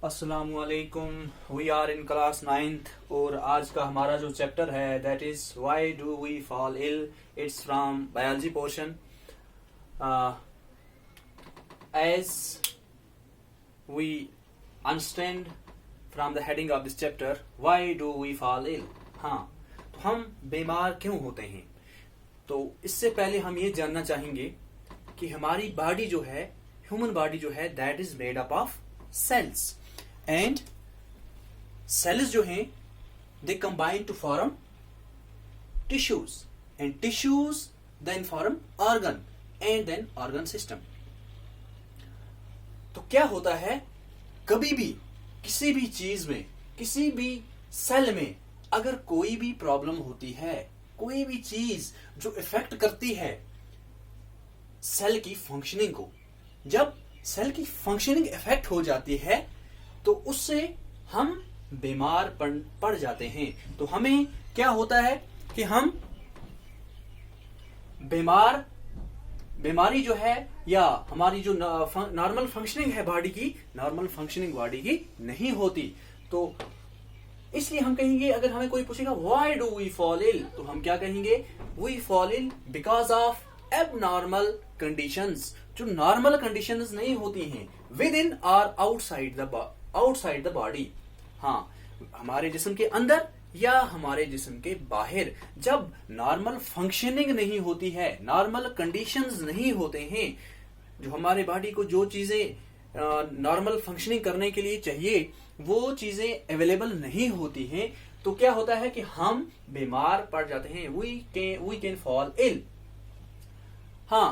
अस्सलामुअलैकुम। We are in class 9th और आज का हमारा जो चैप्टर है that is why do we fall ill. It's from biology portion. As we understand from the heading of this chapter why do we fall ill. हाँ, तो हम बीमार क्यों होते हैं? तो इससे पहले हम ये जानना चाहेंगे कि हमारी बॉडी जो है, ह्यूमन बॉडी जो है, that is made up of cells and cells जो हैं they combine to form tissues and tissues then form organ and then organ system. तो क्या होता है, कभी भी किसी भी चीज में, किसी भी सेल में अगर कोई भी प्रॉब्लम होती है, कोई भी चीज जो इफेक्ट करती है सेल की फंक्शनिंग को, जब सेल की फंक्शनिंग इफेक्ट हो जाती है तो उससे हम बीमार पड़ जाते हैं। तो हमें क्या होता है कि हम बीमारी जो है या हमारी जो नॉर्मल फंक्शनिंग है बॉडी की, नॉर्मल फंक्शनिंग बॉडी की नहीं होती। तो इसलिए हम कहेंगे, अगर हमें कोई पूछेगा why do we fall ill, तो हम क्या कहेंगे, we fall ill because of abnormal conditions, जो नॉर्मल कंडीशंस नहीं होती हैं विद इन और आउटसाइड द बॉडी। हाँ, हमारे जिस्म के अंदर या हमारे जिस्म के बाहर जब नॉर्मल फंक्शनिंग नहीं होती है, नॉर्मल कंडीशंस नहीं होते हैं, जो हमारे बॉडी को जो चीजें नॉर्मल फंक्शनिंग करने के लिए चाहिए वो चीजें अवेलेबल नहीं होती हैं, तो क्या होता है कि हम बीमार पड़ जाते हैं। We can fall ill. हाँ,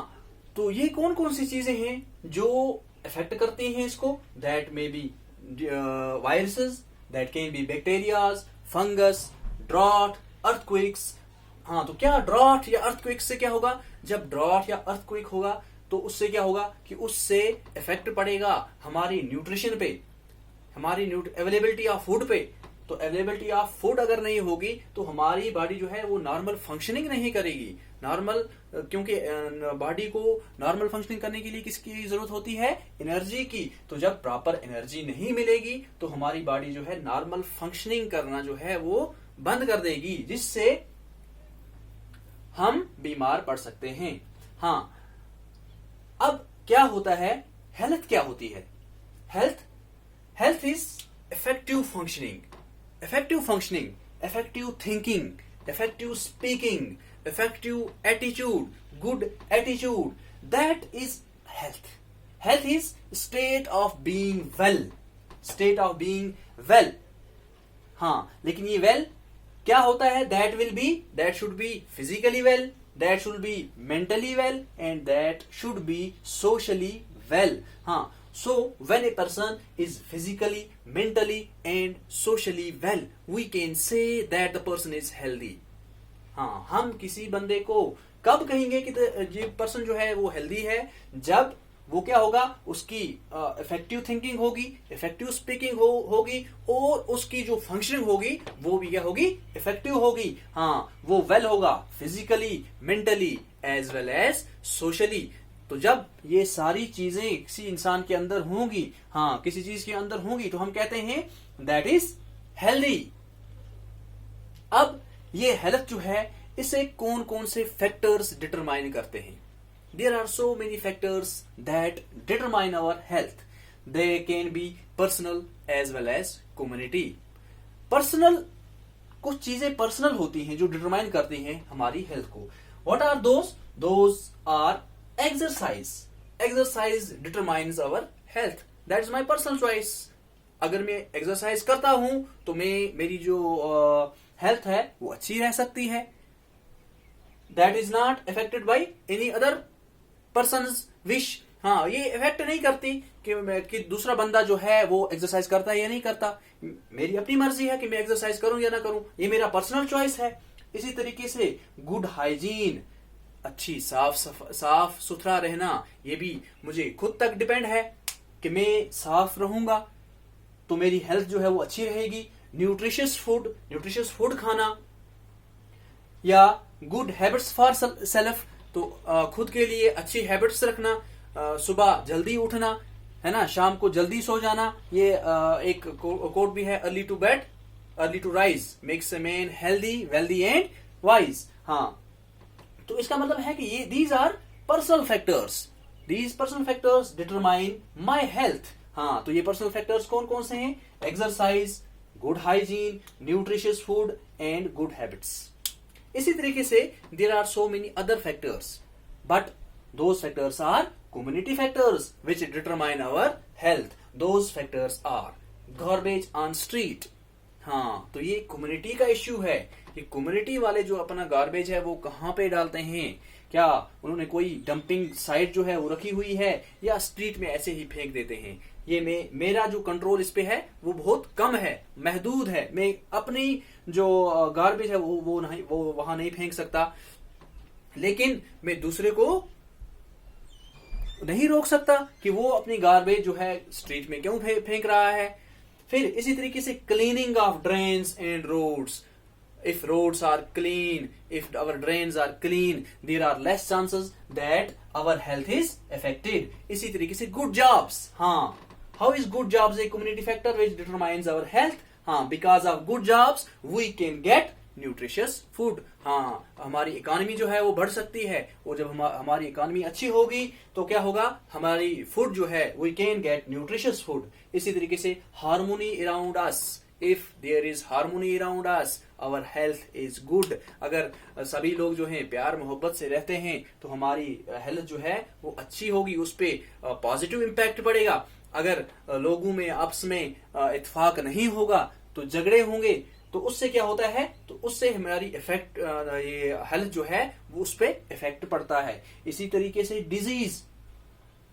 तो ये कौन कौन सी चीजें हैं जो इफेक्ट करती हैं इसको? That may be viruses, that can be bacterias, fungus, drought, earthquakes. हाँ, तो क्या ड्रॉट या अर्थक्वेक से क्या होगा? जब ड्रॉट या अर्थक्वेक होगा तो उससे क्या होगा कि उससे इफेक्ट पड़ेगा हमारी न्यूट्रिशन पे, हमारी अवेलेबिलिटी ऑफ फूड पे। तो अवेलेबिलिटी ऑफ फूड अगर नहीं होगी तो हमारी बॉडी जो है वो नॉर्मल फंक्शनिंग नहीं करेगी। नॉर्मल, क्योंकि बॉडी को नॉर्मल फंक्शनिंग करने के लिए किसकी जरूरत होती है? एनर्जी की। तो जब प्रॉपर एनर्जी नहीं मिलेगी तो हमारी बॉडी जो है नॉर्मल फंक्शनिंग करना जो है वो बंद कर देगी, जिससे हम बीमार पड़ सकते हैं। हाँ, अब क्या होता है, हेल्थ क्या होती है? Health is effective functioning, effective thinking, effective speaking, effective attitude, good attitude. That is health. Health is state of being well. हाँ, लेकिन ये well क्या होता है? that should be physically well, that should be mentally well, and that should be socially well. हाँ, so when a person is physically, mentally and socially well, we can say that the person is healthy. हाँ, हम किसी बंदे को कब कहेंगे कि ये पर्सन जो है वो हेल्दी है? जब वो क्या होगा, उसकी इफेक्टिव थिंकिंग होगी, इफेक्टिव स्पीकिंग होगी और उसकी जो फंक्शनिंग होगी वो भी क्या होगी? इफेक्टिव होगी। हाँ, वो वेल होगा physically, mentally as well as socially. तो जब ये सारी चीजें किसी इंसान के अंदर होंगी, हाँ, किसी चीज के अंदर होंगी, तो हम कहते हैं दैट इज हेल्दी। अब ये हेल्थ जो है इसे कौन कौन से फैक्टर्स डिटरमाइन करते हैं? There are so many factors that determine our health. They can be personal as well as community. Personal, कुछ चीजें पर्सनल होती हैं जो डिटरमाइन करती हैं हमारी हेल्थ को। What are those are exercise determines our health. That is my personal choice. अगर मैं एक्सरसाइज करता हूं तो मेरी जो हेल्थ है वो अच्छी रह सकती है। That is not affected by any other person's wish. हाँ, ये इफेक्ट नहीं करती कि दूसरा बंदा जो है वो एक्सरसाइज करता है या नहीं करता। मेरी अपनी मर्जी है कि मैं एक्सरसाइज करूं या ना करूं, ये मेरा पर्सनल चॉइस है। इसी तरीके से गुड हाइजीन, अच्छी साफ सुथरा रहना, ये भी मुझे खुद तक डिपेंड है कि मैं साफ रहूंगा तो मेरी हेल्थ जो है वो अच्छी रहेगी। न्यूट्रिशियस फूड खाना या गुड हैबिट्स फॉर सेल्फ, तो खुद के लिए अच्छी हैबिट्स रखना, सुबह जल्दी उठना, है ना, शाम को जल्दी सो जाना, ये एक कोट भी है, early to bed early to rise makes a man healthy wealthy and wise. हाँ, तो इसका मतलब है कि ये these are personal factors, these personal factors determine my health. हाँ, तो ये पर्सनल फैक्टर्स कौन कौन से हैं? Exercise, good hygiene, nutritious food and good habits. इसी तरीके से there are so many other factors, but those factors are community factors which determine our health. Those factors are garbage on street. हाँ, तो ये कम्युनिटी का issue है कि community वाले जो अपना गार्बेज है वो कहाँ पे डालते हैं, क्या उन्होंने कोई डंपिंग साइट जो है वो रखी हुई है या स्ट्रीट में ऐसे ही फेंक देते हैं। ये मेरा जो कंट्रोल इस पे है वो बहुत कम है, महदूद है। मैं अपनी जो गार्बेज है वो वहां नहीं फेंक सकता, लेकिन मैं दूसरे को नहीं रोक सकता कि वो अपनी गार्बेज जो है स्ट्रीट में क्यों फेंक रहा है। फिर इसी तरीके से cleaning of drains and roads. If roads are clean, if our drains are clean, there are less chances that our health is affected. इसी तरीके से good jobs. हाँ, how is good jobs a community factor which determines our health? हाँ, because of good jobs we can get nutritious food. हाँ, हमारी economy जो है वो बढ़ सकती है, और जब हमारी इकोनॉमी अच्छी होगी तो क्या होगा, हमारी फूड जो है we can get nutritious food. इसी तरीके से harmony around us. If there is harmony around us, our health is good. अगर सभी लोग जो हैं प्यार मोहब्बत से रहते हैं तो हमारी हेल्थ जो है वो अच्छी होगी, उस पे पॉजिटिव इम्पैक्ट पड़ेगा। अगर लोगों में आपस में इत्तेफाक नहीं होगा तो झगड़े होंगे, तो उससे क्या होता है, तो उससे हमारी इफेक्ट ये हेल्थ जो है वो उस पे इफेक्ट पड़ता है। इसी तरीके से डिजीज।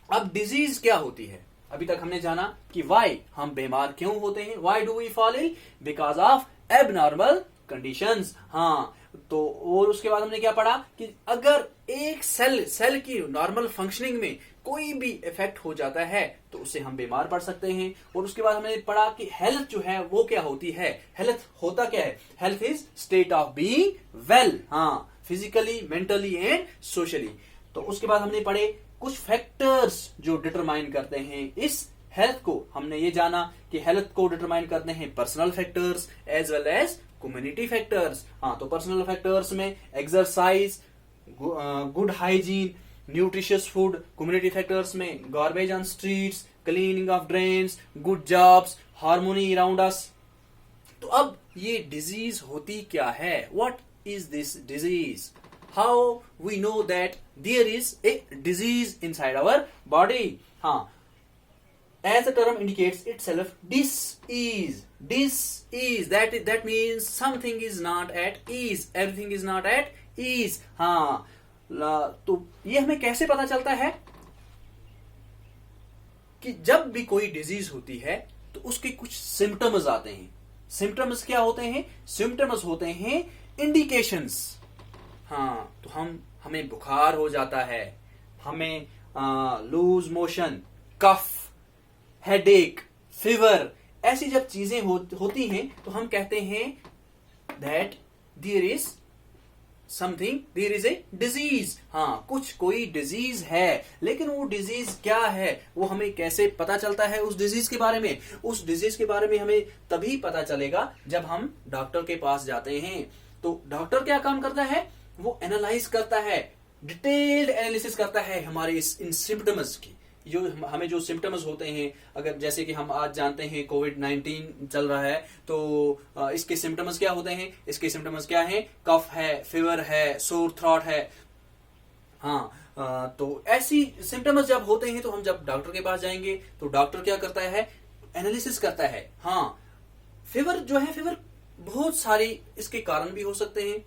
अब डिजीज क्या होती है? अभी तक हमने जाना कि वाई हम बीमार क्यों होते हैं, why do we fall ill, because of abnormal conditions. हाँ, तो और उसके बाद हमने क्या पढ़ा कि अगर एक सेल की नॉर्मल फंक्शनिंग में कोई भी इफेक्ट हो जाता है तो उससे हम बीमार पड़ सकते हैं। और उसके बाद हमने पढ़ा कि हेल्थ जो है वो क्या होती है, हेल्थ होता क्या है, health is state of being well. हाँ, फिजिकली, मेंटली एंड सोशली। तो उसके बाद हमने पढ़े कुछ फैक्टर्स जो डिटरमाइन करते हैं इस हेल्थ को। हमने ये जाना कि हेल्थ को डिटरमाइन करते हैं personal factors as well as community factors. हाँ, तो पर्सनल फैक्टर्स में exercise, good hygiene, nutritious food. Community factors में garbage on streets, cleaning of drains, good jobs, harmony around us. तो अब ये डिजीज होती क्या है, what is this disease? How we know that there is a disease inside our body? हाँ, as the term indicates itself, dis-ease. Dis-ease. That means something is not at ease. Everything is not at ease. हाँ, तो ये हमें कैसे पता चलता है कि जब भी कोई डिजीज होती है तो उसके कुछ सिम्टम्स आते हैं। सिम्टम्स क्या होते हैं? सिम्टम्स होते हैं इंडिकेशंस। हाँ, तो हमें बुखार हो जाता है, हमें loose motion, cough, headache, fever, ऐसी जब चीजें होती हैं तो हम कहते हैं that there is something, there is a disease. हाँ, कोई डिजीज है, लेकिन वो डिजीज क्या है, वो हमें कैसे पता चलता है उस डिजीज के बारे में? उस डिजीज के बारे में हमें तभी पता चलेगा जब हम डॉक्टर के पास जाते हैं। तो डॉक्टर क्या काम करता है, वो एनालाइज करता है, डिटेल्ड एनालिसिस करता है हमारे इन सिम्टम्स की, जो हमें जो सिम्टम्स होते हैं। अगर जैसे कि हम आज जानते हैं कोविड-19 चल रहा है, तो इसके सिम्टम्स क्या होते हैं? इसके सिम्टम्स क्या हैं? कफ है, फीवर है, सोर थ्रोट है। हाँ, तो ऐसी सिम्टम्स जब होते हैं तो हम जब डॉक्टर के पास जाएंगे तो डॉक्टर क्या करता है, एनालिसिस करता है। हाँ, फीवर जो है, फीवर बहुत सारी इसके कारण भी हो सकते हैं,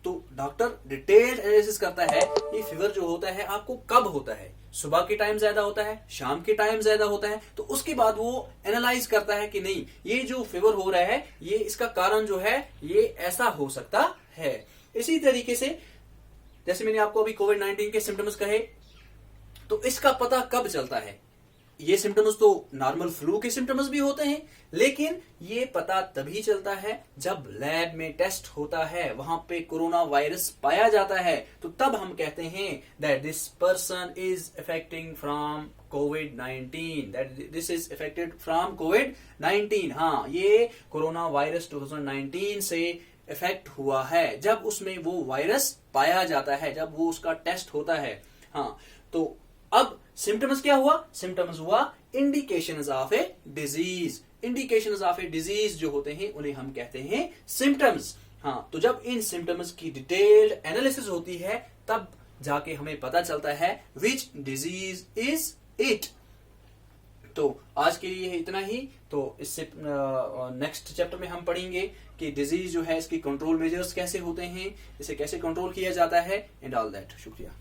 तो डॉक्टर डिटेल्ड एनालिसिस करता है ये फीवर जो होता है आपको कब होता है, सुबह के टाइम ज्यादा होता है, शाम के टाइम ज्यादा होता है। तो उसके बाद वो एनालाइज करता है कि नहीं, ये जो फीवर हो रहा है ये इसका कारण जो है ये ऐसा हो सकता है। इसी तरीके से जैसे मैंने आपको अभी कोविड-19 के सिम्टम्स कहे, तो इसका पता कब चलता है? ये सिम्टम्स तो नॉर्मल फ्लू के सिम्टम्स भी होते हैं, लेकिन ये पता तभी चलता है जब लैब में टेस्ट होता है, वहां पे कोरोना वायरस पाया जाता है, तो तब हम कहते हैं that this person is affecting from COVID-19, that this is affected from COVID-19। हाँ, ये कोरोना वायरस 2019 से इफेक्ट हुआ है, जब उसमें वो वायरस पाया जाता है, जब वो उसका टेस्ट होता है। हाँ, तो अब सिम्टम्स क्या हुआ? सिम्टम्स हुआ indications of a disease. Indications of a disease जो होते हैं उन्हें हम कहते हैं सिम्टम्स। हाँ, तो जब इन सिम्टम्स की डिटेल्ड एनालिसिस होती है तब जाके हमें पता चलता है विच डिजीज इज इट। तो आज के लिए इतना ही। तो इससे नेक्स्ट चैप्टर में हम पढ़ेंगे कि डिजीज जो है इसकी कंट्रोल मेजर्स कैसे होते हैं, इसे कैसे कंट्रोल किया जाता है एंड ऑल दैट। शुक्रिया।